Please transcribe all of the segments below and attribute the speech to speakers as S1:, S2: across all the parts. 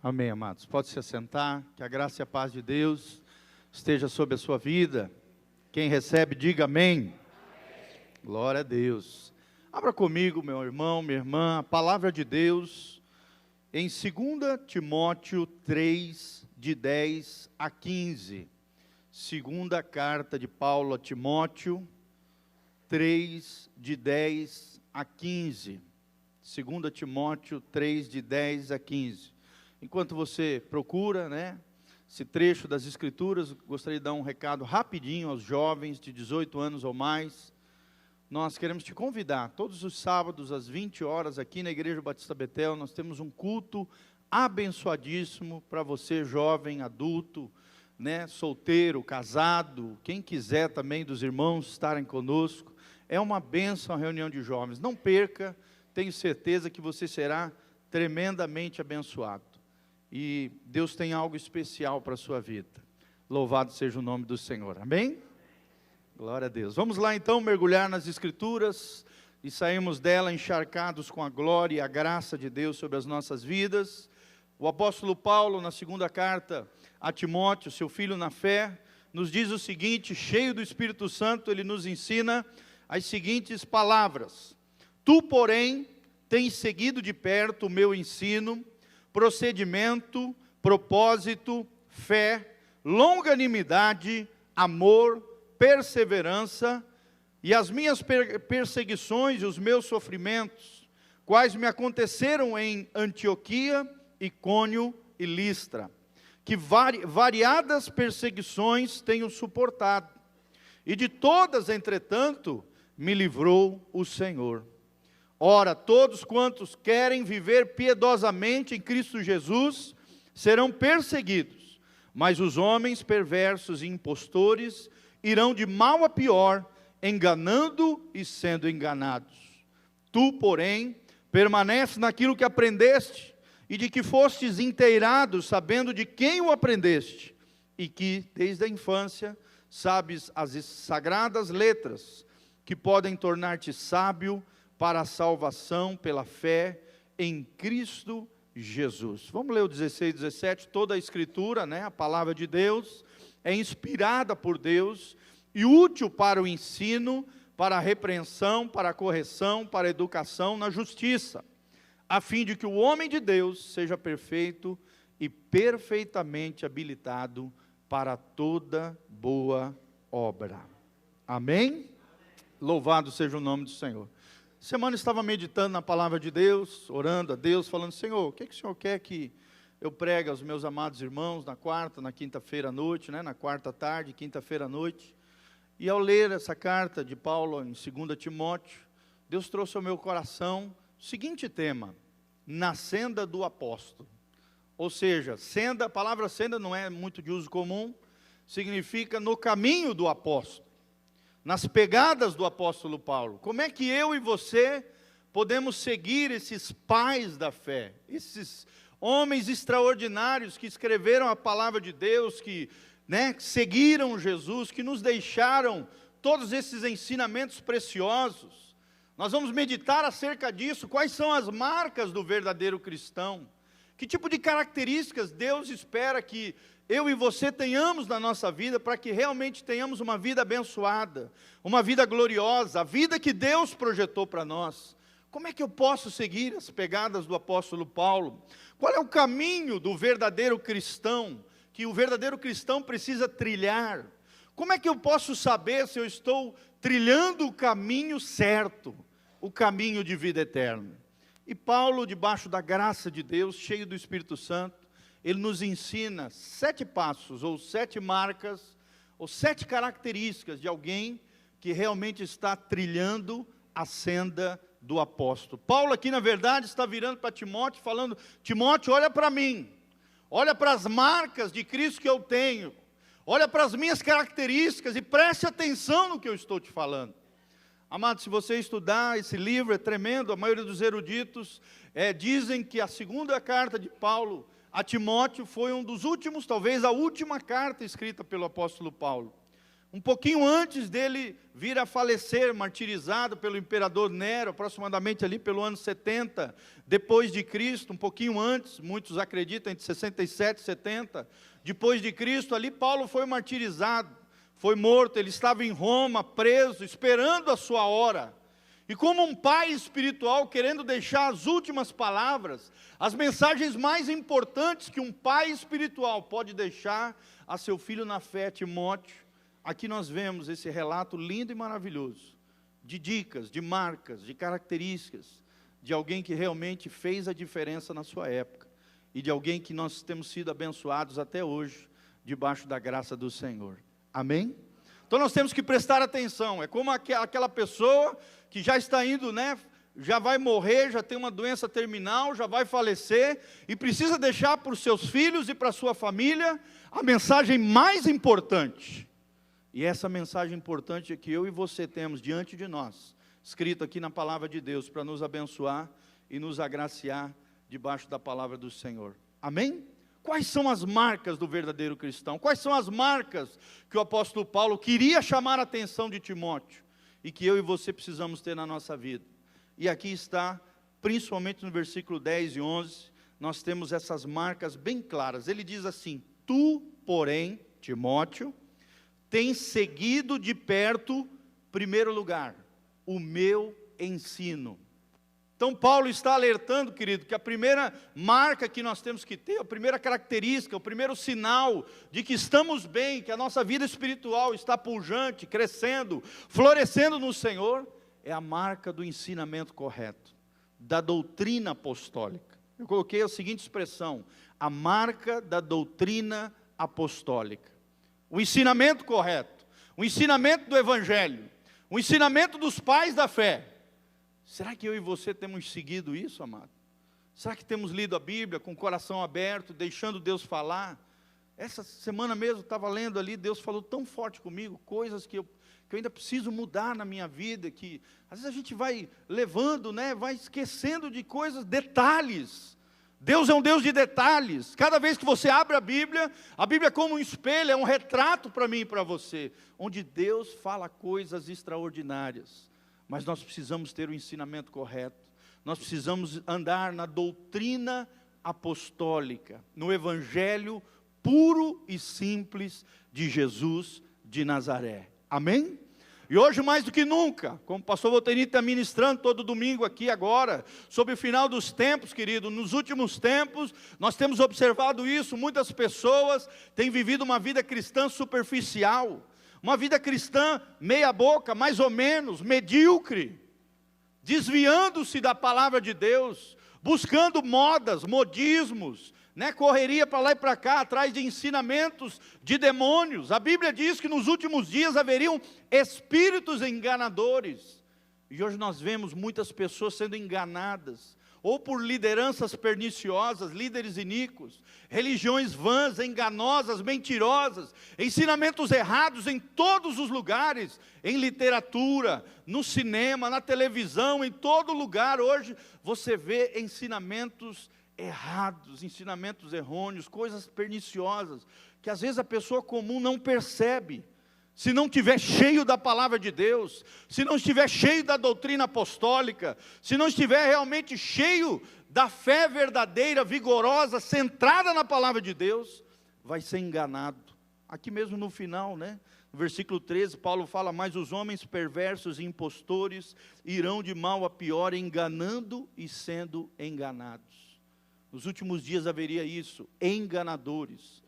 S1: Amém, amados. Pode se assentar, que a graça e a paz de Deus esteja sobre a sua vida. Quem recebe, diga amém. Amém. Glória a Deus. Abra comigo, meu irmão, minha irmã, a palavra de Deus em 2 Timóteo 3, de 10 a 15. Segunda carta de Paulo a Timóteo 3, de 10 a 15. 2 Timóteo 3, de 10 a 15. Enquanto você procura, esse trecho das Escrituras, gostaria de dar um recado rapidinho aos jovens de 18 anos ou mais. Nós queremos te convidar, todos os sábados às 20 horas, aqui na Igreja Batista Betel, nós temos um culto abençoadíssimo para você, jovem, adulto, solteiro, casado, quem quiser também dos irmãos estarem conosco. É uma bênção a reunião de jovens. Não perca, tenho certeza que você será tremendamente abençoado. E Deus tem algo especial para a sua vida. Louvado seja o nome do Senhor. Amém? Glória a Deus. Vamos lá então mergulhar nas Escrituras e sairmos dela encharcados com a glória e a graça de Deus sobre as nossas vidas. O apóstolo Paulo, na segunda carta a Timóteo, seu filho na fé, nos diz o seguinte, cheio do Espírito Santo, ele nos ensina as seguintes palavras: Tu, porém, tens seguido de perto o meu ensino, procedimento, propósito, fé, longanimidade, amor, perseverança, e as minhas perseguições e os meus sofrimentos, quais me aconteceram em Antioquia, Icônio e Listra, que variadas perseguições tenho suportado, e de todas, entretanto, me livrou o Senhor. Ora, todos quantos querem viver piedosamente em Cristo Jesus, serão perseguidos, mas os homens perversos e impostores irão de mal a pior, enganando e sendo enganados. Tu, porém, permanece naquilo que aprendeste, e de que fostes inteirado, sabendo de quem o aprendeste, e que, desde a infância, sabes as sagradas letras, que podem tornar-te sábio para a salvação pela fé em Cristo Jesus. Vamos ler o 16 e 17, toda a Escritura, a palavra de Deus, é inspirada por Deus e útil para o ensino, para a repreensão, para a correção, para a educação na justiça, a fim de que o homem de Deus seja perfeito e perfeitamente habilitado para toda boa obra. Amém? Louvado seja o nome do Senhor. Semana estava meditando na palavra de Deus, orando a Deus, falando: Senhor, o que o Senhor quer que eu pregue aos meus amados irmãos na quarta, na quinta-feira à noite, na quarta tarde, quinta-feira à noite. E ao ler essa carta de Paulo em 2 Timóteo, Deus trouxe ao meu coração o seguinte tema: na senda do apóstolo. Ou seja, senda, a palavra senda não é muito de uso comum, significa no caminho do apóstolo, nas pegadas do apóstolo Paulo. Como é que eu e você podemos seguir esses pais da fé, esses homens extraordinários que escreveram a palavra de Deus, que seguiram Jesus, que nos deixaram todos esses ensinamentos preciosos? Nós vamos meditar acerca disso. Quais são as marcas do verdadeiro cristão? Que tipo de características Deus espera que eu e você tenhamos na nossa vida, para que realmente tenhamos uma vida abençoada, uma vida gloriosa, a vida que Deus projetou para nós. Como é que eu posso seguir as pegadas do apóstolo Paulo? Qual é o caminho do verdadeiro cristão, que o verdadeiro cristão precisa trilhar? Como é que eu posso saber se eu estou trilhando o caminho certo, o caminho de vida eterna? E Paulo, debaixo da graça de Deus, cheio do Espírito Santo, ele nos ensina 7 passos, ou 7 marcas, ou 7 características de alguém que realmente está trilhando a senda do apóstolo. Paulo aqui, na verdade, está virando para Timóteo, falando: Timóteo, olha para mim, olha para as marcas de Cristo que eu tenho, olha para as minhas características e preste atenção no que eu estou te falando. Amado, se você estudar esse livro, é tremendo. A maioria dos eruditos dizem que a segunda carta de Paulo a Timóteo foi um dos últimos, talvez a última carta escrita pelo apóstolo Paulo. Um pouquinho antes dele vir a falecer, martirizado pelo imperador Nero, aproximadamente ali pelo ano 70, depois de Cristo, um pouquinho antes, muitos acreditam entre 67 e 70, depois de Cristo, ali Paulo foi martirizado, foi morto, ele estava em Roma, preso, esperando a sua hora. E como um pai espiritual, querendo deixar as últimas palavras, as mensagens mais importantes que um pai espiritual pode deixar a seu filho na fé, Timóteo, aqui nós vemos esse relato lindo e maravilhoso, de dicas, de marcas, de características, de alguém que realmente fez a diferença na sua época, e de alguém que nós temos sido abençoados até hoje, debaixo da graça do Senhor. Amém? Então nós temos que prestar atenção, é como aquela pessoa que já está indo, já vai morrer, já tem uma doença terminal, já vai falecer, e precisa deixar para os seus filhos e para a sua família a mensagem mais importante. E essa mensagem importante é que eu e você temos diante de nós, escrito aqui na palavra de Deus, para nos abençoar e nos agraciar debaixo da palavra do Senhor. Amém? Quais são as marcas do verdadeiro cristão? Quais são as marcas que o apóstolo Paulo queria chamar a atenção de Timóteo e que eu e você precisamos ter na nossa vida? E aqui está, principalmente no versículo 10 e 11, nós temos essas marcas bem claras. Ele diz assim: tu, porém, Timóteo, tens seguido de perto, primeiro lugar, o meu ensino. Então Paulo está alertando, querido, que a primeira marca que nós temos que ter, a primeira característica, o primeiro sinal de que estamos bem, que a nossa vida espiritual está pujante, crescendo, florescendo no Senhor, é a marca do ensinamento correto, da doutrina apostólica. Eu coloquei a seguinte expressão: a marca da doutrina apostólica. O ensinamento correto, o ensinamento do Evangelho, o ensinamento dos pais da fé. Será que eu e você temos seguido isso, amado? Será que temos lido a Bíblia com o coração aberto, deixando Deus falar? Essa semana mesmo, estava lendo ali, Deus falou tão forte comigo, coisas que eu ainda preciso mudar na minha vida, que às vezes a gente vai levando, vai esquecendo de coisas, detalhes. Deus é um Deus de detalhes. Cada vez que você abre a Bíblia é como um espelho, é um retrato para mim e para você, onde Deus fala coisas extraordinárias. Mas nós precisamos ter o ensinamento correto, nós precisamos andar na doutrina apostólica, no Evangelho puro e simples de Jesus de Nazaré. Amém? E hoje mais do que nunca, como o pastor Volteni está ministrando todo domingo aqui agora, sobre o final dos tempos, querido, nos últimos tempos, nós temos observado isso, muitas pessoas têm vivido uma vida cristã superficial, uma vida cristã meia boca, mais ou menos, medíocre, desviando-se da palavra de Deus, buscando modas, modismos, correria para lá e para cá, atrás de ensinamentos de demônios. A Bíblia diz que nos últimos dias haveriam espíritos enganadores, e hoje nós vemos muitas pessoas sendo enganadas, ou por lideranças perniciosas, líderes iníquos, religiões vãs, enganosas, mentirosas, ensinamentos errados em todos os lugares, em literatura, no cinema, na televisão, em todo lugar. Hoje você vê ensinamentos errados, ensinamentos errôneos, coisas perniciosas, que às vezes a pessoa comum não percebe. Se não estiver cheio da palavra de Deus, se não estiver cheio da doutrina apostólica, se não estiver realmente cheio da fé verdadeira, vigorosa, centrada na palavra de Deus, vai ser enganado. Aqui mesmo no final, no versículo 13, Paulo fala: mas os homens perversos e impostores irão de mal a pior, enganando e sendo enganados. Nos últimos dias haveria isso, enganadores,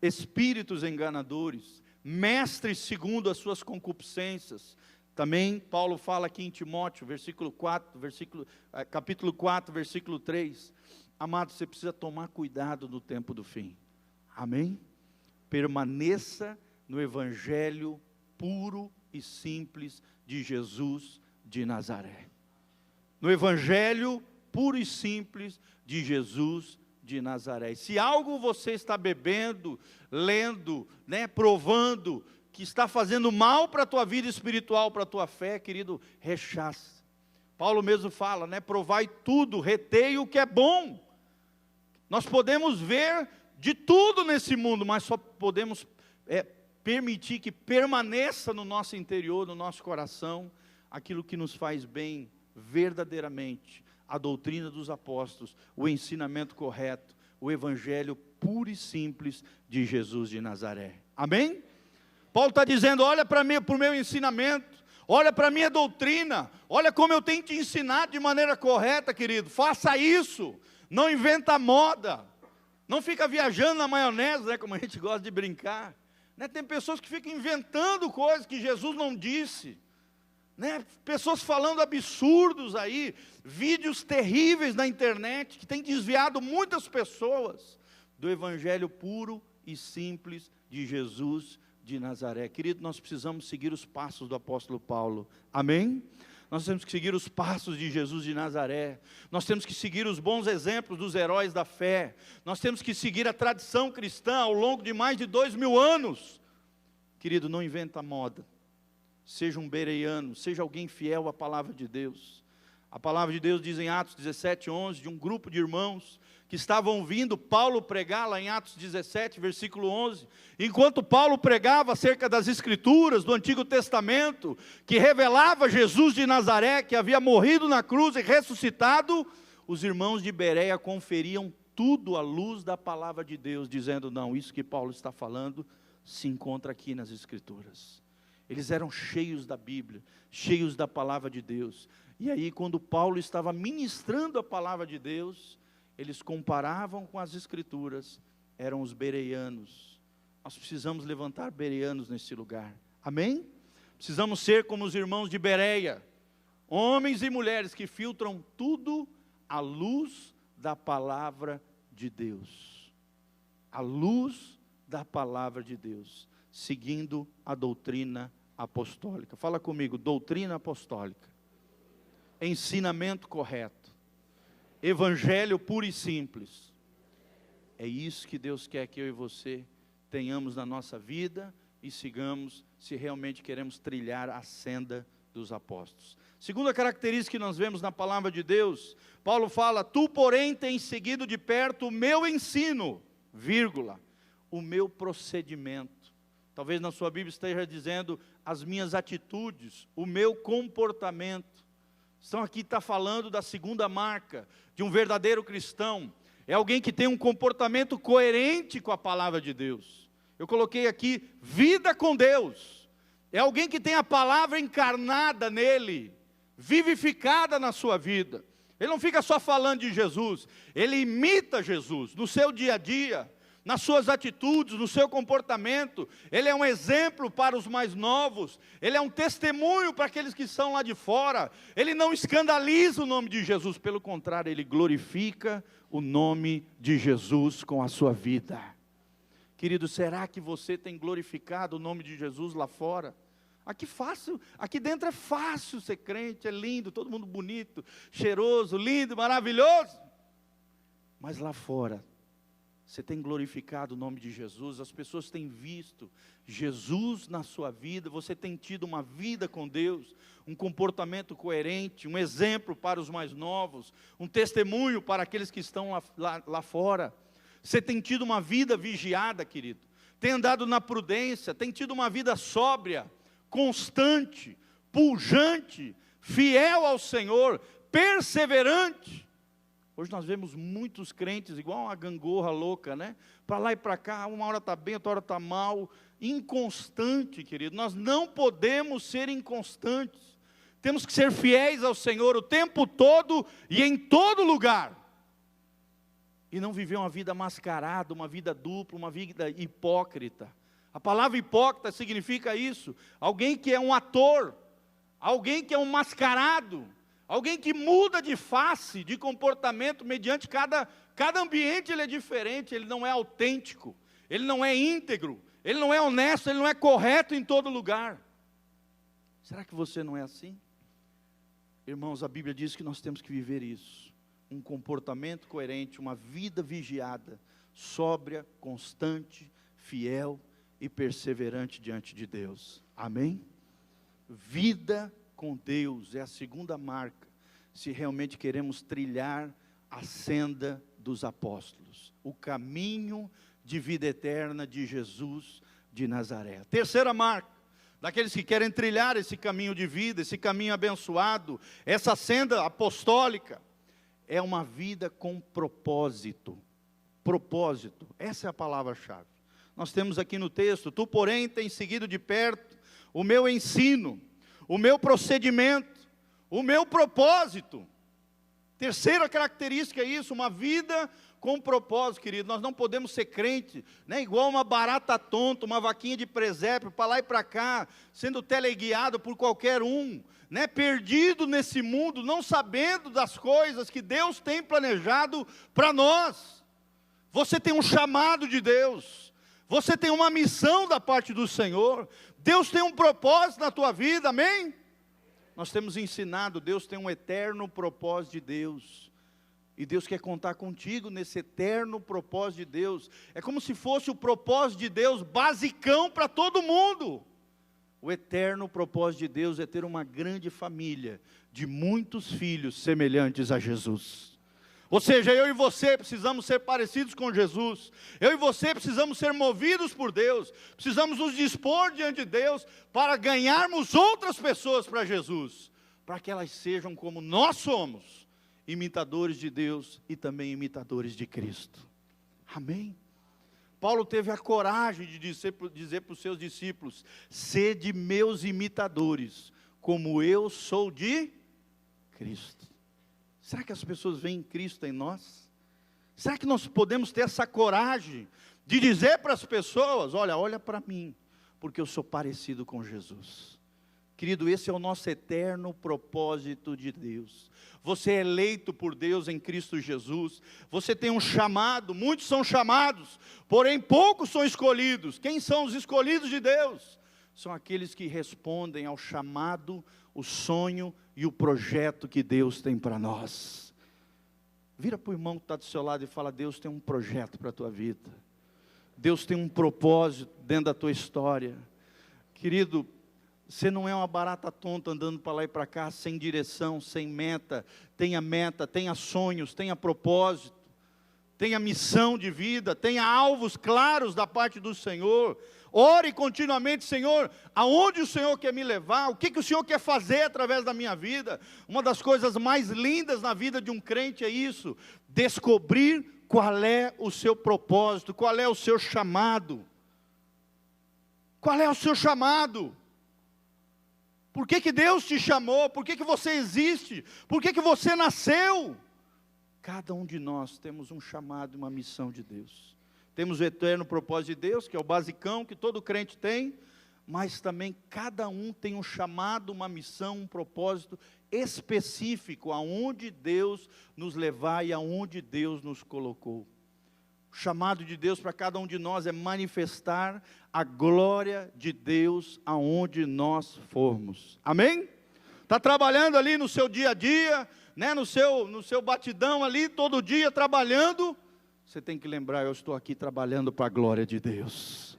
S1: espíritos enganadores, mestres segundo as suas concupiscências. Também Paulo fala aqui em Timóteo, capítulo 4, versículo 3. Amado, você precisa tomar cuidado no tempo do fim. Amém? Permaneça no Evangelho puro e simples de Jesus de Nazaré. No Evangelho puro e simples de Jesus de Nazaré. E se algo você está bebendo, lendo, provando, que está fazendo mal para a tua vida espiritual, para a tua fé, querido, rechaça. Paulo mesmo fala, provai tudo, retei o que é bom. Nós podemos ver de tudo nesse mundo, mas só podemos permitir que permaneça no nosso interior, no nosso coração, aquilo que nos faz bem verdadeiramente, a doutrina dos apóstolos, o ensinamento correto, o evangelho puro e simples de Jesus de Nazaré. Amém? Paulo está dizendo, olha para o meu ensinamento, olha para a minha doutrina, olha como eu tenho te ensinado de maneira correta, querido, faça isso, não inventa moda, não fica viajando na maionese, né, como a gente gosta de brincar, né? Tem pessoas que ficam inventando coisas que Jesus não disse, né? Pessoas falando absurdos aí, vídeos terríveis na internet, que tem desviado muitas pessoas do evangelho puro e simples de Jesus de Nazaré. Querido, nós precisamos seguir os passos do apóstolo Paulo, amém? Nós temos que seguir os passos de Jesus de Nazaré, nós temos que seguir os bons exemplos dos heróis da fé, nós temos que seguir a tradição cristã ao longo de mais de 2000 anos. Querido, não inventa moda, seja um bereano, seja alguém fiel à palavra de Deus. A palavra de Deus diz em Atos 17:11, de um grupo de irmãos que estavam ouvindo Paulo pregar lá em Atos 17, versículo 11, enquanto Paulo pregava acerca das Escrituras, do Antigo Testamento, que revelava Jesus de Nazaré, que havia morrido na cruz e ressuscitado, os irmãos de Bereia conferiam tudo à luz da palavra de Deus, dizendo, não, isso que Paulo está falando, se encontra aqui nas Escrituras. Eles eram cheios da Bíblia, cheios da palavra de Deus, e aí quando Paulo estava ministrando a palavra de Deus, eles comparavam com as Escrituras, eram os bereanos. Nós precisamos levantar bereanos nesse lugar, amém? Precisamos ser como os irmãos de Bereia, homens e mulheres que filtram tudo à luz da palavra de Deus, à luz da palavra de Deus, seguindo a doutrina apostólica. Fala comigo, doutrina apostólica, ensinamento correto, evangelho puro e simples. É isso que Deus quer que eu e você tenhamos na nossa vida e sigamos, se realmente queremos trilhar a senda dos apóstolos. Segunda característica que nós vemos na palavra de Deus, Paulo fala, tu porém tens seguido de perto o meu ensino, vírgula, o meu procedimento. Talvez na sua Bíblia esteja dizendo as minhas atitudes, o meu comportamento. Então aqui está falando da segunda marca de um verdadeiro cristão. É alguém que tem um comportamento coerente com a palavra de Deus. Eu coloquei aqui, vida com Deus. É alguém que tem a palavra encarnada nele, vivificada na sua vida. Ele não fica só falando de Jesus, ele imita Jesus no seu dia a dia, nas suas atitudes, no seu comportamento. Ele é um exemplo para os mais novos, ele é um testemunho para aqueles que estão lá de fora. Ele não escandaliza o nome de Jesus, pelo contrário, ele glorifica o nome de Jesus com a sua vida. Querido, será que você tem glorificado o nome de Jesus lá fora? Aqui dentro é fácil ser crente, é lindo, todo mundo bonito, cheiroso, lindo, maravilhoso. Mas lá fora, você tem glorificado o nome de Jesus, as pessoas têm visto Jesus na sua vida, você tem tido uma vida com Deus, um comportamento coerente, um exemplo para os mais novos, um testemunho para aqueles que estão lá fora. Você tem tido uma vida vigiada, querido, tem andado na prudência, tem tido uma vida sóbria, constante, pujante, fiel ao Senhor, perseverante. Hoje nós vemos muitos crentes, igual uma gangorra louca, né? Para lá e para cá, uma hora está bem, outra hora está mal, inconstante, querido. Nós não podemos ser inconstantes, temos que ser fiéis ao Senhor o tempo todo e em todo lugar. E não viver uma vida mascarada, uma vida dupla, uma vida hipócrita. A palavra hipócrita significa isso, alguém que é um ator, alguém que é um mascarado, alguém que muda de face, de comportamento, mediante cada ambiente ele é diferente, ele não é autêntico, ele não é íntegro, ele não é honesto, ele não é correto em todo lugar. Será que você não é assim? Irmãos, a Bíblia diz que nós temos que viver isso, um comportamento coerente, uma vida vigiada, sóbria, constante, fiel e perseverante diante de Deus, amém? Vida com Deus é a segunda marca, se realmente queremos trilhar a senda dos apóstolos, o caminho de vida eterna de Jesus, de Nazaré. A terceira marca, daqueles que querem trilhar esse caminho de vida, esse caminho abençoado, essa senda apostólica, é uma vida com propósito. Propósito, essa é a palavra-chave. Nós temos aqui no texto: tu, porém, tens seguido de perto o meu ensino, o meu procedimento, o meu propósito. Terceira característica é isso, uma vida com propósito, querido. Nós não podemos ser crente, né, igual uma barata tonta, uma vaquinha de presépio, para lá e para cá, sendo teleguiado por qualquer um, né, perdido nesse mundo, não sabendo das coisas que Deus tem planejado para nós. Você tem um chamado de Deus, você tem uma missão da parte do Senhor, Deus tem um propósito na tua vida, amém? Nós temos ensinado, Deus tem um eterno propósito de Deus, e Deus quer contar contigo nesse eterno propósito de Deus. É como se fosse o propósito de Deus basicão para todo mundo. O eterno propósito de Deus é ter uma grande família, de muitos filhos semelhantes a Jesus. Ou seja, eu e você precisamos ser parecidos com Jesus, eu e você precisamos ser movidos por Deus, precisamos nos dispor diante de Deus, para ganharmos outras pessoas para Jesus, para que elas sejam como nós somos, imitadores de Deus e também imitadores de Cristo, amém? Paulo teve a coragem de dizer para os seus discípulos: sede meus imitadores, como eu sou de Cristo. Será que as pessoas veem Cristo em nós? Será que nós podemos ter essa coragem de dizer para as pessoas: olha para mim, porque eu sou parecido com Jesus? Querido, esse é o nosso eterno propósito de Deus. Você é eleito por Deus em Cristo Jesus. Você tem um chamado, muitos são chamados, porém poucos são escolhidos. Quem são os escolhidos de Deus? São aqueles que respondem ao chamado, o sonho e o projeto que Deus tem para nós. Vira para o irmão que está do seu lado e fala: Deus tem um projeto para a tua vida. Deus tem um propósito dentro da tua história. Querido, você não é uma barata tonta andando para lá e para cá, sem direção, sem meta. Tenha sonhos, tenha propósito, tenha missão de vida, tenha alvos claros da parte do Senhor. Ore continuamente: Senhor, aonde o Senhor quer me levar? O que o Senhor quer fazer através da minha vida? Uma das coisas mais lindas na vida de um crente é isso: descobrir qual é o seu propósito, qual é o seu chamado. Qual é o seu chamado? Por que Deus te chamou? Por que você existe? Por que você nasceu? Cada um de nós temos um chamado, uma missão de Deus. Temos o eterno propósito de Deus, que é o basicão que todo crente tem, mas também cada um tem um chamado, uma missão, um propósito específico, aonde Deus nos levar e aonde Deus nos colocou. O chamado de Deus para cada um de nós é manifestar a glória de Deus aonde nós formos, amém? Está trabalhando ali no seu dia a dia, né, no seu batidão ali, todo dia trabalhando, você tem que lembrar: eu estou aqui trabalhando para a glória de Deus.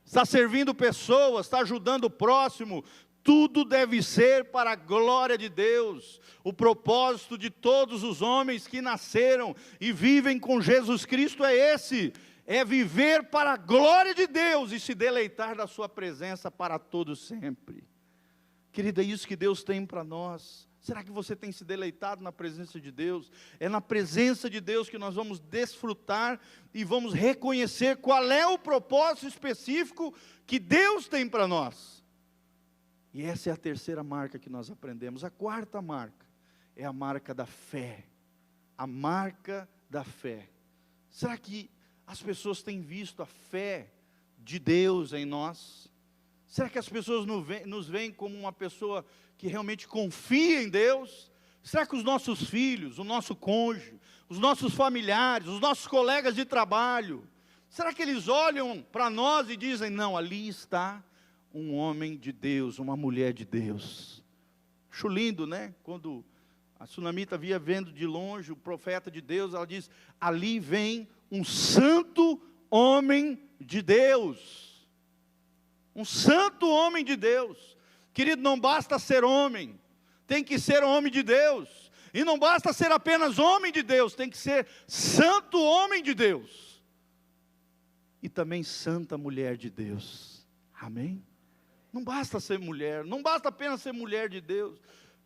S1: Está servindo pessoas, está ajudando o próximo, tudo deve ser para a glória de Deus. O propósito de todos os homens que nasceram e vivem com Jesus Cristo é esse: é viver para a glória de Deus e se deleitar da sua presença para todo sempre. Querido, é isso que Deus tem para nós. Será que você tem se deleitado na presença de Deus? É na presença de Deus que nós vamos desfrutar e vamos reconhecer qual é o propósito específico que Deus tem para nós. E essa é a terceira marca que nós aprendemos. A quarta marca é a marca da fé. A marca da fé. Será que as pessoas têm visto a fé de Deus em nós? Será que as pessoas nos veem como uma pessoa que realmente confia em Deus? Será que os nossos filhos, o nosso cônjuge, os nossos familiares, os nossos colegas de trabalho, será que eles olham para nós e dizem: não, ali está um homem de Deus, uma mulher de Deus? Acho lindo, né? Quando a Sunamita via vendo de longe o profeta de Deus, ela diz: ali vem um santo homem de Deus. Um santo homem de Deus. Querido, não basta ser homem, tem que ser homem de Deus. E não basta ser apenas homem de Deus, tem que ser santo homem de Deus. e também santa mulher de Deus. Amém? Não basta ser mulher, não basta apenas ser mulher de Deus,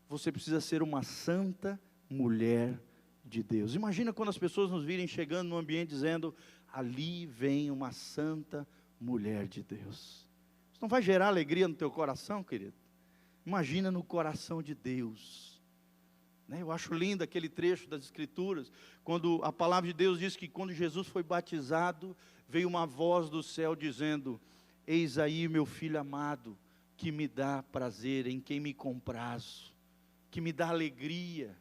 S1: você precisa ser uma santa mulher de Deus. Imagina quando as pessoas nos virem chegando no ambiente dizendo, ali vem uma santa mulher de Deus. Isso não vai gerar alegria no teu coração, querido? Imagina no coração de Deus. Eu acho lindo aquele trecho das Escrituras, quando a palavra de Deus diz que quando Jesus foi batizado, veio uma voz do céu dizendo, eis aí meu filho amado, que me dá prazer, em quem me comprazo, que me dá alegria.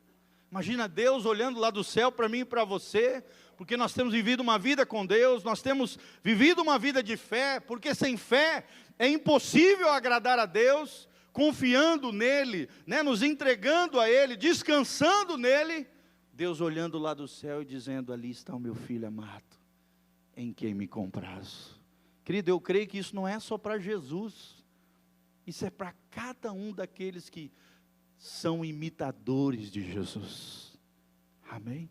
S1: Imagina Deus olhando lá do céu para mim e para você, porque nós temos vivido uma vida com Deus, nós temos vivido uma vida de fé, porque sem fé é impossível agradar a Deus, confiando nele, nos entregando a Ele, descansando nele, Deus olhando lá do céu e dizendo, ali está o meu filho amado, em quem me comprazo. Querido, eu creio que isso não é só para Jesus, isso é para cada um daqueles que são imitadores de Jesus. Amém?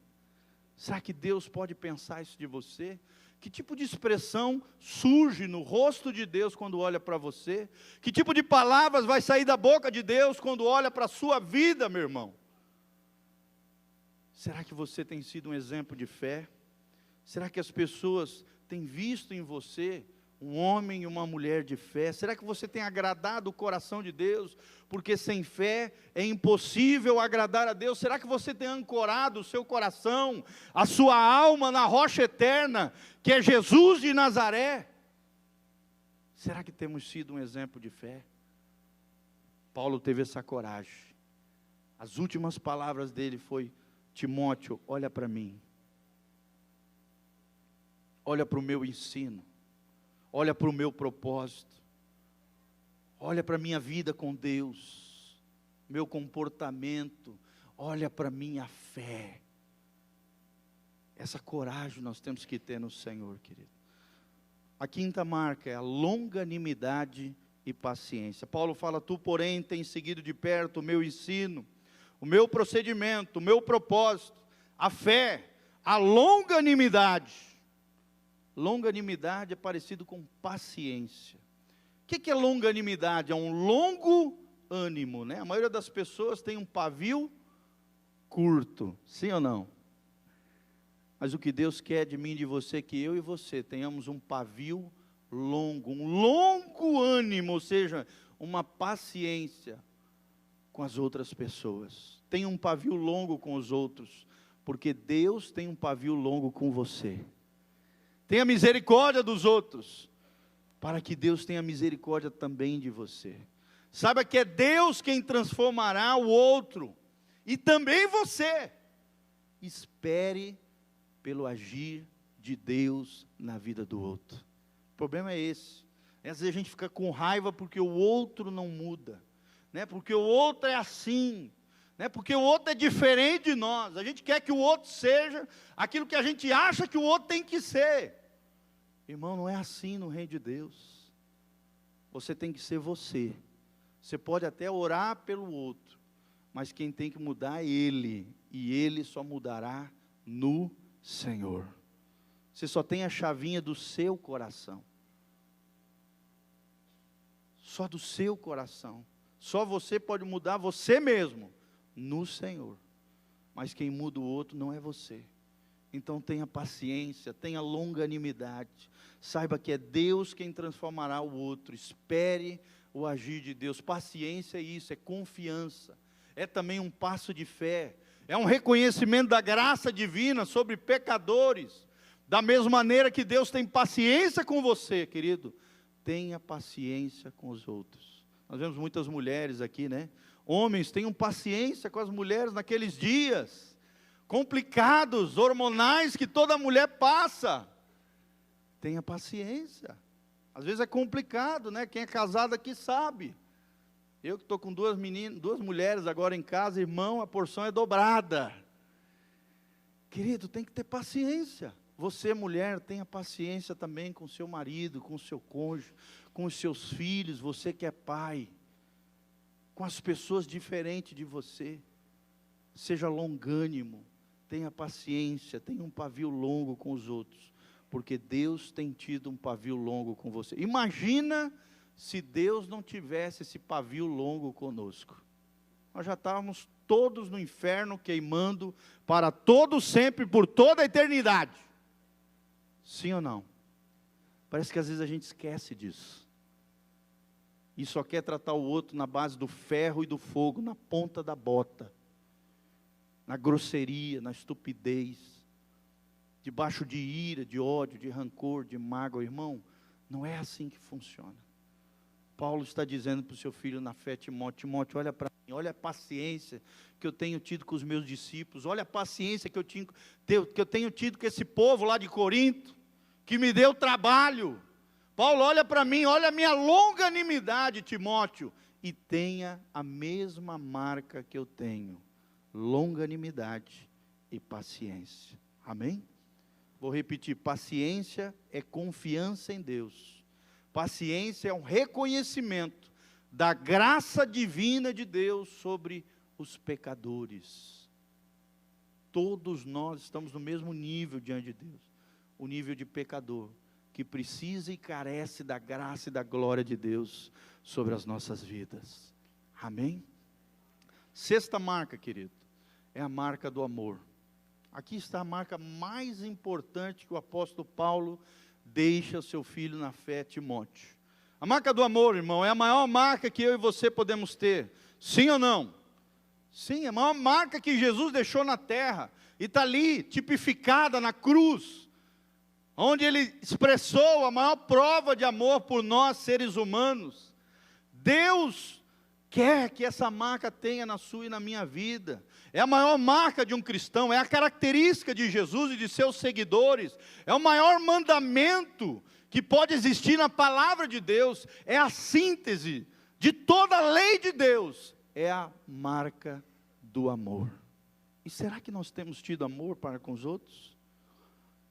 S1: Será que Deus pode pensar isso de você? Que tipo de expressão surge no rosto de Deus quando olha para você? Que tipo de palavras vai sair da boca de Deus quando olha para a sua vida, meu irmão? Será que você tem sido um exemplo de fé? Será que as pessoas têm visto em você um homem e uma mulher de fé? Será que você tem agradado o coração de Deus? Porque sem fé é impossível agradar a Deus. Será que você tem ancorado o seu coração, a sua alma na rocha eterna, que é Jesus de Nazaré? Será que temos sido um exemplo de fé? Paulo teve essa coragem. As últimas palavras dele foi, Timóteo, olha para mim. Olha para o meu ensino. Olha para o meu propósito, olha para a minha vida com Deus, meu comportamento, olha para a minha fé. Essa coragem nós temos que ter no Senhor, querido. A quinta marca é a longanimidade e paciência. Paulo fala, tu porém tens seguido de perto o meu ensino, o meu procedimento, o meu propósito, a fé, a longanimidade. Longanimidade é parecido com paciência. O que é longanimidade? É um longo ânimo, A maioria das pessoas tem um pavio curto, sim ou não? Mas o que Deus quer de mim e de você, é que eu e você tenhamos um pavio longo, um longo ânimo, ou seja, uma paciência com as outras pessoas. Tenha um pavio longo com os outros, porque Deus tem um pavio longo com você. Tenha misericórdia dos outros, para que Deus tenha misericórdia também de você. Saiba que é Deus quem transformará o outro, e também você. Espere pelo agir de Deus na vida do outro. O problema é esse. Às vezes a gente fica com raiva porque o outro não muda, porque o outro é assim, porque o outro é diferente de nós. A gente quer que o outro seja aquilo que a gente acha que o outro tem que ser. Irmão, não é assim no reino de Deus. Você tem que ser você. Você pode até orar pelo outro, mas quem tem que mudar é Ele, e Ele só mudará no Senhor. Você só tem a chavinha do seu coração. Só do seu coração. Só você pode mudar você mesmo no Senhor. Mas quem muda o outro não é você. Então tenha paciência, tenha longanimidade. Saiba que é Deus quem transformará o outro. Espere o agir de Deus. Paciência é isso, é confiança. É também um passo de fé. É um reconhecimento da graça divina sobre pecadores. Da mesma maneira que Deus tem paciência com você, querido, tenha paciência com os outros. Nós vemos muitas mulheres aqui, Homens, tenham paciência com as mulheres naqueles dias complicados, hormonais, que toda mulher passa. Tenha paciência. Às vezes é complicado, Quem é casado aqui sabe. Eu que estou com duas mulheres agora em casa, irmão, a porção é dobrada. Querido, tem que ter paciência. Você, mulher, tenha paciência também com seu marido, com seu cônjuge, com os seus filhos, você que é pai, com as pessoas diferentes de você. Seja longânimo. Tenha paciência, tenha um pavio longo com os outros, porque Deus tem tido um pavio longo com você. Imagina se Deus não tivesse esse pavio longo conosco. Nós já estávamos todos no inferno queimando para todo sempre, por toda a eternidade. Sim ou não? Parece que às vezes a gente esquece disso. E só quer tratar o outro na base do ferro e do fogo, na ponta da bota. Na grosseria, na estupidez. Debaixo de ira, de ódio, de rancor, de mágoa. Irmão, não é assim que funciona. Paulo está dizendo para o seu filho na fé, Timóteo: Timóteo, olha para mim, olha a paciência que eu tenho tido com os meus discípulos, olha a paciência que eu tenho tido com esse povo lá de Corinto, que me deu trabalho. Paulo, olha para mim, olha a minha longanimidade, Timóteo, e tenha a mesma marca que eu tenho, longanimidade e paciência. Amém? Vou repetir: paciência é confiança em Deus. Paciência é um reconhecimento da graça divina de Deus sobre os pecadores. Todos nós estamos no mesmo nível diante de Deus, o nível de pecador, que precisa e carece da graça e da glória de Deus sobre as nossas vidas. Amém? Sexta marca, querido, é a marca do amor. Aqui está a marca mais importante que o apóstolo Paulo deixa ao seu filho na fé, Timóteo. A marca do amor, irmão, é a maior marca que eu e você podemos ter. Sim ou não? Sim, é a maior marca que Jesus deixou na terra. E está ali, tipificada na cruz, onde Ele expressou a maior prova de amor por nós, seres humanos. Deus quer que essa marca tenha na sua e na minha vida. É a maior marca de um cristão, é a característica de Jesus e de seus seguidores, é o maior mandamento que pode existir na palavra de Deus, é a síntese de toda a lei de Deus, é a marca do amor. E será que nós temos tido amor para com os outros?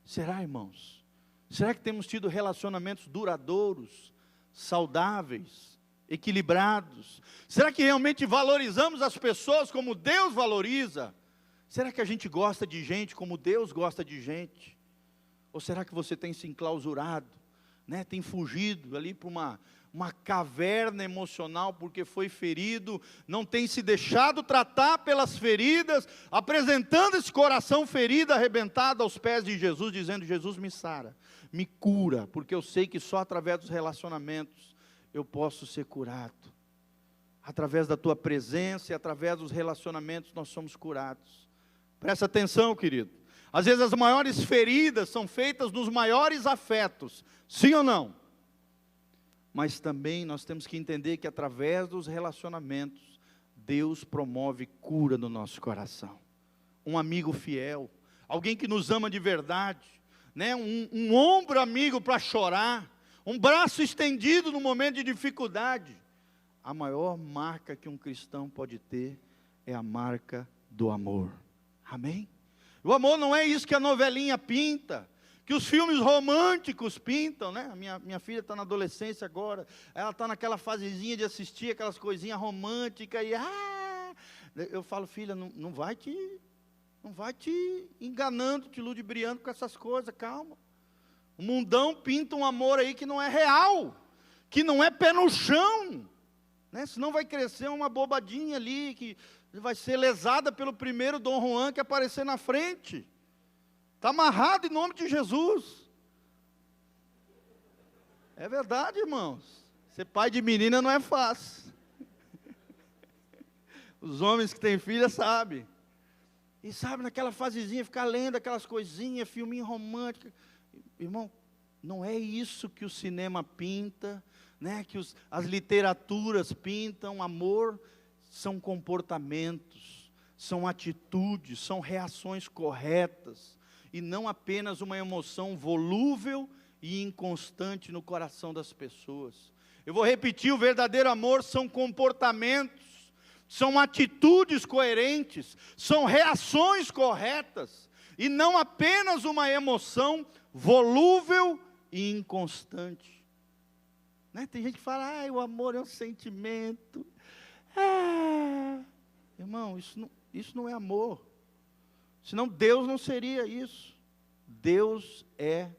S1: Será, irmãos? Será que temos tido relacionamentos duradouros, saudáveis, equilibrados? Será que realmente valorizamos as pessoas como Deus valoriza? Será que a gente gosta de gente como Deus gosta de gente? Ou será que você tem se enclausurado, né? Tem fugido ali para uma caverna emocional porque foi ferido, não tem se deixado tratar pelas feridas, apresentando esse coração ferido, arrebentado aos pés de Jesus, dizendo: Jesus, me sara, me cura, porque eu sei que só através dos relacionamentos eu posso ser curado. Através da tua presença e através dos relacionamentos nós somos curados. Presta atenção, querido. Às vezes as maiores feridas são feitas nos maiores afetos. Sim ou não? Mas também nós temos que entender que através dos relacionamentos, Deus promove cura no nosso coração. Um amigo fiel, alguém que nos ama de verdade, né? Um ombro amigo para chorar, um braço estendido no momento de dificuldade. A maior marca que um cristão pode ter é a marca do amor. Amém? O amor não é isso que a novelinha pinta, que os filmes românticos pintam, né? Minha filha está na adolescência agora, ela está naquela fasezinha de assistir aquelas coisinhas românticas, e eu falo: filha, não vai te enganando, te ludibriando com essas coisas, calma. O mundão pinta um amor aí que não é real, que não é pé no chão, né? Senão vai crescer uma bobadinha ali, que vai ser lesada pelo primeiro Dom Juan que aparecer na frente. Está amarrado em nome de Jesus. É verdade, irmãos. Ser pai de menina não é fácil. Os homens que têm filha sabem. E sabe, naquela fasezinha, ficar lendo aquelas coisinhas, filminho romântico. Irmão, não é isso que o cinema pinta, né? Que as literaturas pintam. Amor são comportamentos, são atitudes, são reações corretas, e não apenas uma emoção volúvel e inconstante no coração das pessoas. Eu vou repetir: o verdadeiro amor são comportamentos, são atitudes coerentes, são reações corretas, e não apenas uma emoção volúvel e inconstante, né? Tem gente que fala: o amor é um sentimento. Irmão, isso não é amor. Senão Deus não seria isso. Deus é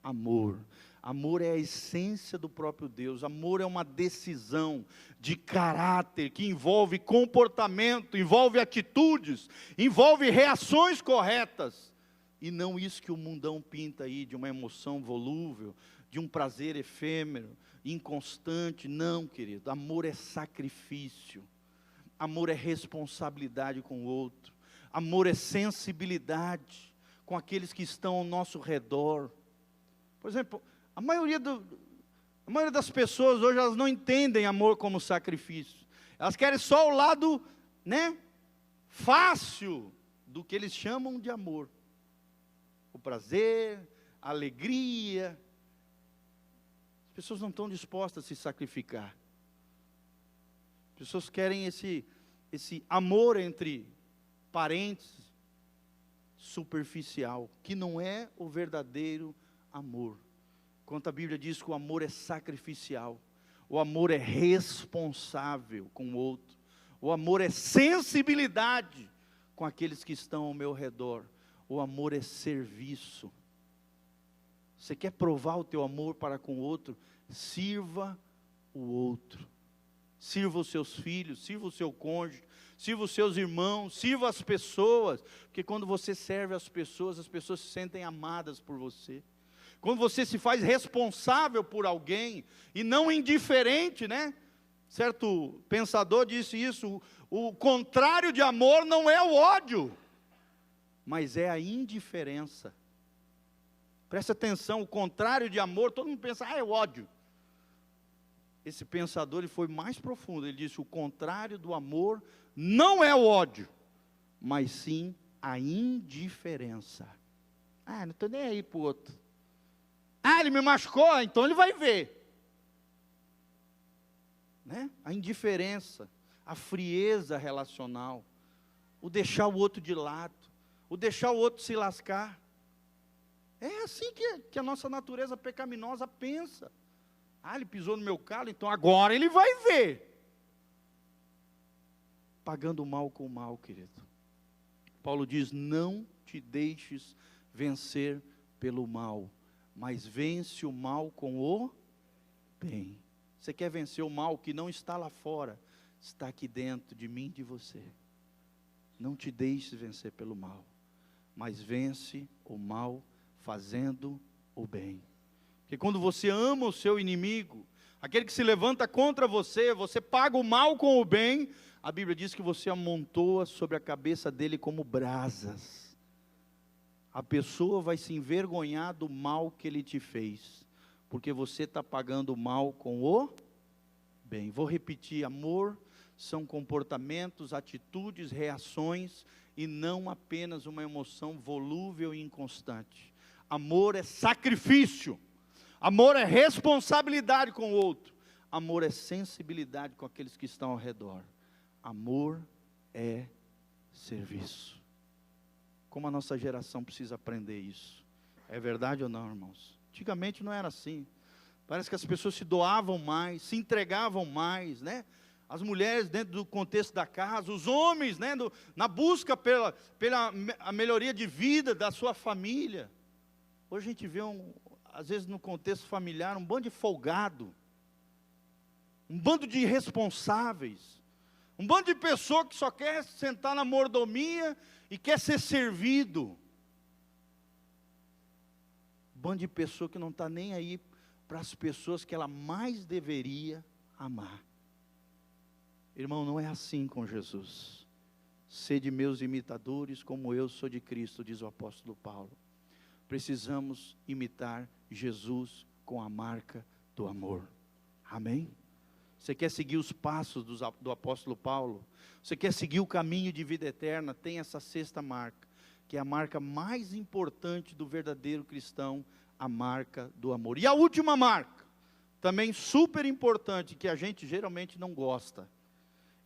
S1: amor. Amor é a essência do próprio Deus. Amor é uma decisão de caráter que envolve comportamento, envolve atitudes, envolve reações corretas. E não isso que o mundão pinta aí, de uma emoção volúvel, de um prazer efêmero, inconstante. Não, querido, amor é sacrifício. Amor é responsabilidade com o outro. Amor é sensibilidade com aqueles que estão ao nosso redor. Por exemplo, a maioria das pessoas hoje, elas não entendem amor como sacrifício. Elas querem só o lado, fácil do que eles chamam de amor. O prazer, a alegria. As pessoas não estão dispostas a se sacrificar. As pessoas querem esse amor entre parentes, superficial, que não é o verdadeiro amor. Enquanto a Bíblia diz que o amor é sacrificial, o amor é responsável com o outro, o amor é sensibilidade com aqueles que estão ao meu redor, o amor é serviço. Você quer provar o teu amor para com o outro? Sirva o outro. Sirva os seus filhos, sirva o seu cônjuge, sirva os seus irmãos, sirva as pessoas, porque quando você serve as pessoas se sentem amadas por você. Quando você se faz responsável por alguém, e não indiferente, Certo pensador disse isso, o contrário de amor não é o ódio, mas é a indiferença. Presta atenção, o contrário de amor, todo mundo pensa, é o ódio. Esse pensador, ele foi mais profundo, ele disse, o contrário do amor não é o ódio, mas sim a indiferença. Não estou nem aí para o outro. Ele me machucou, então ele vai ver. A indiferença, a frieza relacional, o deixar o outro de lado, o deixar o outro se lascar. É assim que a nossa natureza pecaminosa pensa. Ele pisou no meu calo, então agora ele vai ver. Pagando o mal com o mal, querido. Paulo diz, não te deixes vencer pelo mal, mas vence o mal com o bem. Você quer vencer o mal que não está lá fora, está aqui dentro de mim e de você. Não te deixes vencer pelo mal, mas vence o mal fazendo o bem. Porque quando você ama o seu inimigo, aquele que se levanta contra você, você paga o mal com o bem, a Bíblia diz que você amontoa sobre a cabeça dele como brasas. A pessoa vai se envergonhar do mal que ele te fez, porque você está pagando o mal com o bem. Vou repetir, amor são comportamentos, atitudes, reações, e não apenas uma emoção volúvel e inconstante. Amor é sacrifício, amor é responsabilidade com o outro, amor é sensibilidade com aqueles que estão ao redor, amor é serviço. Como a nossa geração precisa aprender isso. É verdade ou não, irmãos? Antigamente não era assim. Parece que as pessoas se doavam mais, se entregavam mais, As mulheres dentro do contexto da casa, os homens, na busca pela a melhoria de vida da sua família. Hoje a gente vê, às vezes no contexto familiar, um bando de folgado, um bando de irresponsáveis, um bando de pessoa que só quer sentar na mordomia e quer ser servido. Um bando de pessoa que não está nem aí para as pessoas que ela mais deveria amar. Irmão, não é assim com Jesus. Sede meus imitadores, como eu sou de Cristo, diz o apóstolo Paulo. Precisamos imitar Jesus com a marca do amor. Amém? Você quer seguir os passos do apóstolo Paulo? Você quer seguir o caminho de vida eterna? Tem essa sexta marca, que é a marca mais importante do verdadeiro cristão, a marca do amor. E a última marca, também super importante, que a gente geralmente não gosta,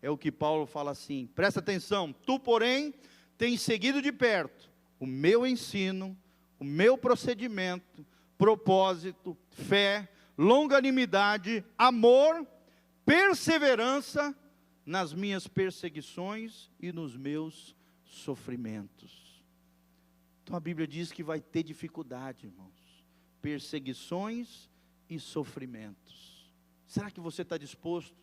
S1: é o que Paulo fala assim, presta atenção, tu porém tens seguido de perto o meu ensino, o meu procedimento, propósito, fé, longanimidade, amor, perseverança nas minhas perseguições e nos meus sofrimentos. Então a Bíblia diz que vai ter dificuldade, irmãos. perseguições e sofrimentos. Será que você está disposto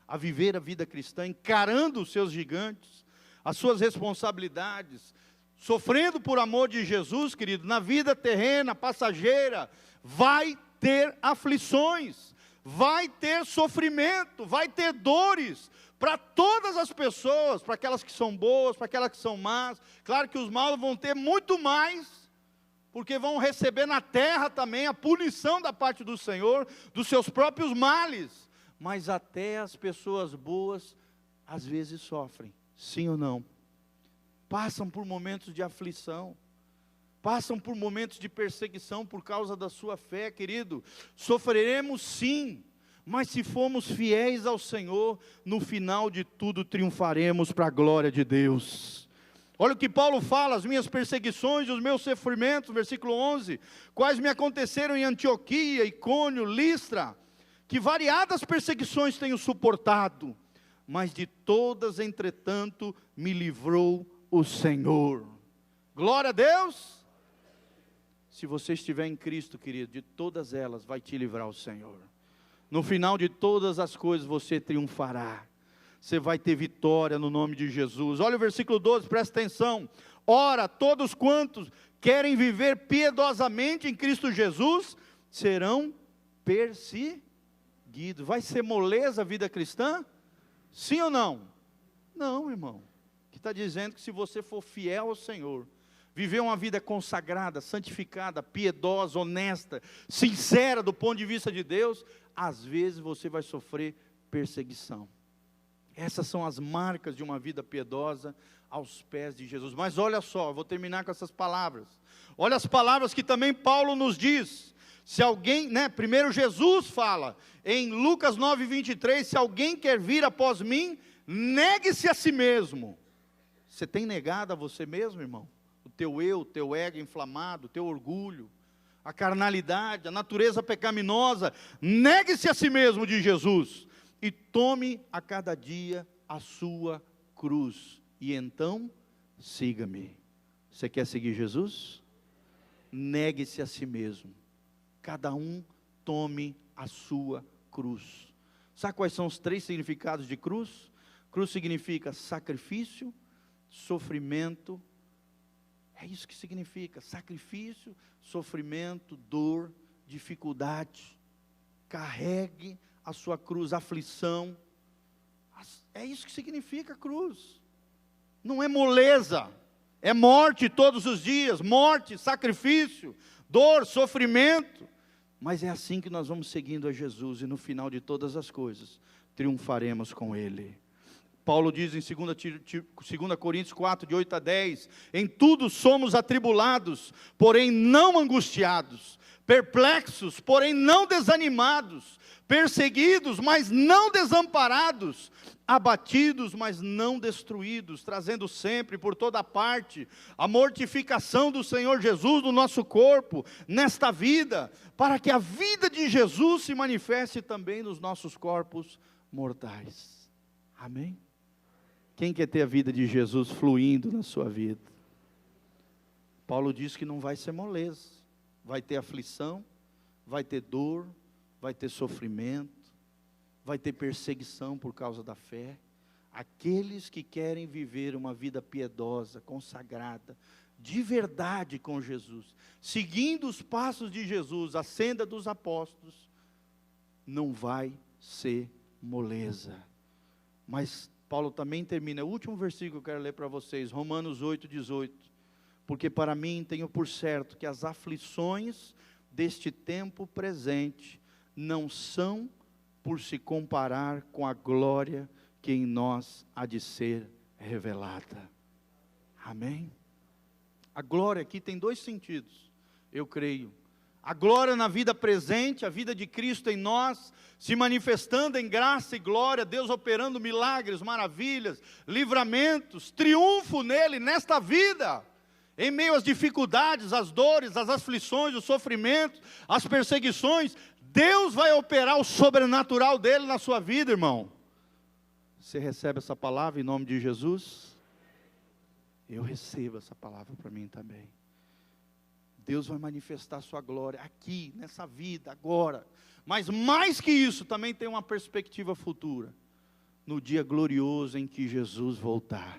S1: a viver a vida cristã, encarando os seus gigantes, as suas responsabilidades, sofrendo por amor de Jesus, querido? Na vida terrena, passageira, vai ter aflições, vai ter sofrimento, vai ter dores, para todas as pessoas, para aquelas que são boas, para aquelas que são más. Claro que os maus vão ter muito mais, porque vão receber na terra também a punição da parte do Senhor, dos seus próprios males. Mas até as pessoas boas, às vezes sofrem, sim ou não? Passam por momentos de aflição, passam por momentos de perseguição por causa da sua fé, querido. Sofreremos sim, mas se formos fiéis ao Senhor, no final de tudo triunfaremos para a glória de Deus. Olha o que Paulo fala: as minhas perseguições e os meus sofrimentos, versículo 11, quais me aconteceram em Antioquia, Icônio, Listra, que variadas perseguições tenho suportado, mas de todas, entretanto, me livrou o Senhor. Glória a Deus. Se você estiver em Cristo, querido, de todas elas vai te livrar o Senhor. No final de todas as coisas você triunfará. Você vai ter vitória no nome de Jesus. Olha o versículo 12, presta atenção. Ora, todos quantos querem viver piedosamente em Cristo Jesus, serão perseguidos. Vai ser moleza a vida cristã? Sim ou não? Não, irmão. Que está dizendo que se você for fiel ao Senhor, viver uma vida consagrada, santificada, piedosa, honesta, sincera do ponto de vista de Deus, às vezes você vai sofrer perseguição. Essas são as marcas de uma vida piedosa aos pés de Jesus. Mas olha só, vou terminar com essas palavras. Olha as palavras que também Paulo nos diz. Se alguém, primeiro Jesus fala, em Lucas 9:23, se alguém quer vir após mim, negue-se a si mesmo. Você tem negado a você mesmo, irmão? O teu eu, o teu ego inflamado, o teu orgulho, a carnalidade, a natureza pecaminosa. Negue-se a si mesmo, diz Jesus, e tome a cada dia a sua cruz, e então siga-me. Você quer seguir Jesus? Negue-se a si mesmo. Cada um tome a sua cruz. Sabe quais são os 3 significados de cruz? Cruz significa sacrifício, sofrimento. É isso que significa: sacrifício, sofrimento, dor, dificuldade. Carregue a sua cruz, aflição. É isso que significa cruz. Não é moleza, é morte todos os dias, morte, sacrifício, dor, sofrimento. Mas é assim que nós vamos seguindo a Jesus, e no final de todas as coisas, triunfaremos com Ele. Paulo diz em 2 Coríntios 4, de 8 a 10, em tudo somos atribulados, porém não angustiados, perplexos, porém não desanimados, perseguidos, mas não desamparados, abatidos, mas não destruídos, trazendo sempre por toda parte a mortificação do Senhor Jesus no nosso corpo, nesta vida, para que a vida de Jesus se manifeste também nos nossos corpos mortais. Amém? Quem quer ter a vida de Jesus fluindo na sua vida? Paulo diz que não vai ser moleza, vai ter aflição, vai ter dor, vai ter sofrimento, vai ter perseguição por causa da fé. Aqueles que querem viver uma vida piedosa, consagrada, de verdade com Jesus, seguindo os passos de Jesus, a senda dos apóstolos, não vai ser moleza. Mas Paulo também termina, o último versículo que eu quero ler para vocês, Romanos 8:18, porque para mim tenho por certo que as aflições deste tempo presente não são por se comparar com a glória que em nós há de ser revelada. Amém? A glória aqui tem 2 sentidos, eu creio. A glória na vida presente, a vida de Cristo em nós, se manifestando em graça e glória, Deus operando milagres, maravilhas, livramentos, triunfo nele, nesta vida, em meio às dificuldades, às dores, às aflições, os sofrimentos, as perseguições. Deus vai operar o sobrenatural dele na sua vida, irmão. Você recebe essa palavra em nome de Jesus? Eu recebo essa palavra para mim também. Deus vai manifestar a sua glória aqui, nessa vida, agora. Mas mais que isso, também tem uma perspectiva futura. No dia glorioso em que Jesus voltar.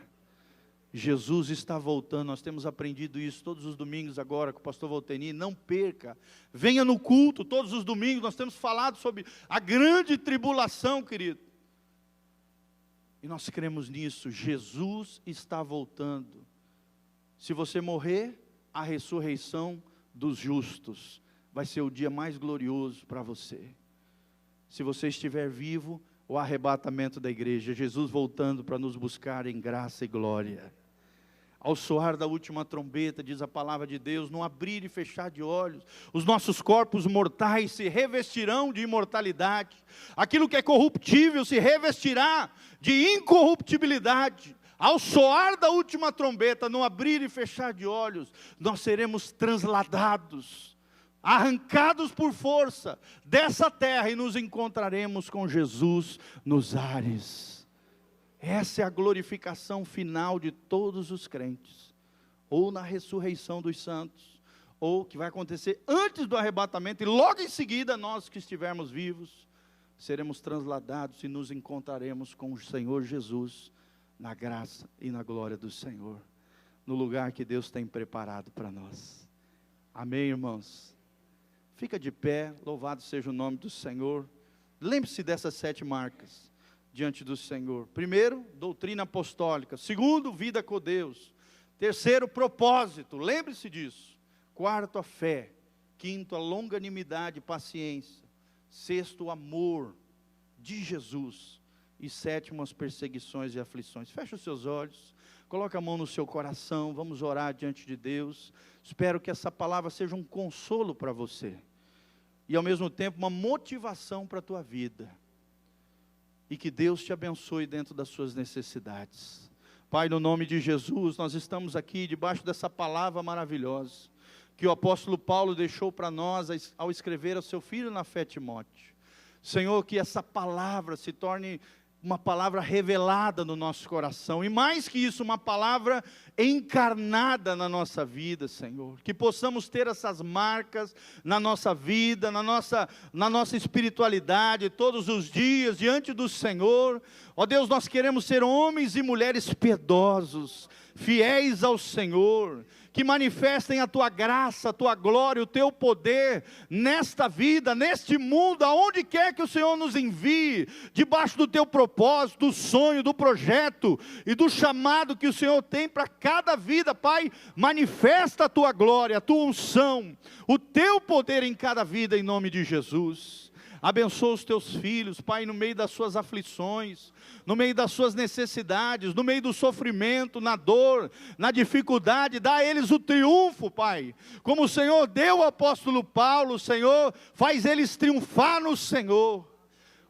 S1: Jesus está voltando, nós temos aprendido isso todos os domingos agora com o pastor Volteni. Não perca, venha no culto todos os domingos. Nós temos falado sobre a grande tribulação, querido. E nós cremos nisso, Jesus está voltando. Se você morrer, a ressurreição dos justos vai ser o dia mais glorioso para você. Se você estiver vivo, o arrebatamento da igreja, Jesus voltando para nos buscar em graça e glória. Ao soar da última trombeta, diz a palavra de Deus, no abrir e fechar de olhos, os nossos corpos mortais se revestirão de imortalidade. Aquilo que é corruptível se revestirá de incorruptibilidade. Ao soar da última trombeta, no abrir e fechar de olhos, nós seremos transladados, arrancados por força dessa terra e nos encontraremos com Jesus nos ares. Essa é a glorificação final de todos os crentes, ou na ressurreição dos santos, ou que vai acontecer antes do arrebatamento, e logo em seguida nós que estivermos vivos, seremos transladados e nos encontraremos com o Senhor Jesus, na graça e na glória do Senhor, no lugar que Deus tem preparado para nós. Amém, irmãos? Fica de pé, louvado seja o nome do Senhor. Lembre-se dessas 7 marcas diante do Senhor. Primeiro, doutrina apostólica. Segundo, vida com Deus. Terceiro, propósito. Lembre-se disso. Quarto, a fé. Quinto, a longanimidade e paciência. Sexto, o amor de Jesus. E sétimo, as perseguições e aflições. Feche os seus olhos. Coloque a mão no seu coração. Vamos orar diante de Deus. Espero que essa palavra seja um consolo para você. E ao mesmo tempo uma motivação para a tua vida. E que Deus te abençoe dentro das suas necessidades. Pai, no nome de Jesus, nós estamos aqui debaixo dessa palavra maravilhosa, que o apóstolo Paulo deixou para nós ao escrever ao seu filho na fé, Timóteo. Senhor, que essa palavra se torne uma palavra revelada no nosso coração, e mais que isso, uma palavra encarnada na nossa vida, Senhor, que possamos ter essas marcas na nossa vida, na nossa espiritualidade, todos os dias, diante do Senhor. Ó Deus, nós queremos ser homens e mulheres piedosos, fiéis ao Senhor, que manifestem a Tua graça, a Tua glória, o Teu poder, nesta vida, neste mundo, aonde quer que o Senhor nos envie, debaixo do Teu propósito, do sonho, do projeto, e do chamado que o Senhor tem para cada vida. Pai, manifesta a Tua glória, a Tua unção, o Teu poder em cada vida, em nome de Jesus. Abençoa os teus filhos, Pai, no meio das suas aflições, no meio das suas necessidades, no meio do sofrimento, na dor, na dificuldade. Dá a eles o triunfo, Pai, como o Senhor deu ao apóstolo Paulo. Senhor, faz eles triunfar no Senhor.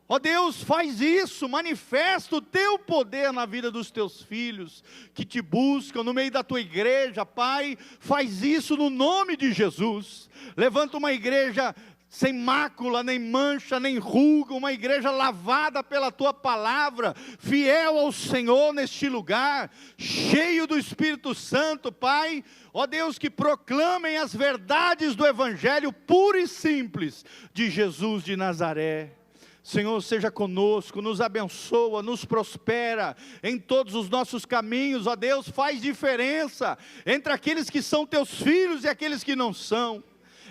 S1: Ó Deus, faz isso, manifesta o Teu poder na vida dos Teus filhos, que Te buscam no meio da Tua igreja. Pai, faz isso no nome de Jesus. Levanta uma igreja sem mácula, nem mancha, nem ruga, uma igreja lavada pela Tua palavra, fiel ao Senhor neste lugar, cheio do Espírito Santo, Pai. Ó Deus, que proclamem as verdades do Evangelho puro e simples de Jesus de Nazaré. Senhor, seja conosco, nos abençoa, nos prospera em todos os nossos caminhos. Ó Deus, faz diferença entre aqueles que são Teus filhos e aqueles que não são.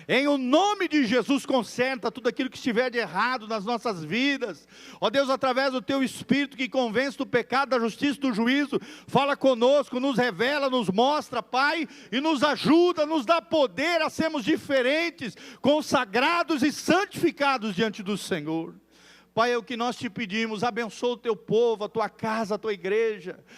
S1: Em o nome de Jesus, conserta tudo aquilo que estiver de errado nas nossas vidas. Ó Deus, através do Teu Espírito que convence do pecado, da justiça e do juízo, fala conosco, nos revela, nos mostra, Pai, e nos ajuda, nos dá poder a sermos diferentes, consagrados e santificados diante do Senhor. Pai, é o que nós Te pedimos. Abençoa o Teu povo, a Tua casa, a Tua igreja.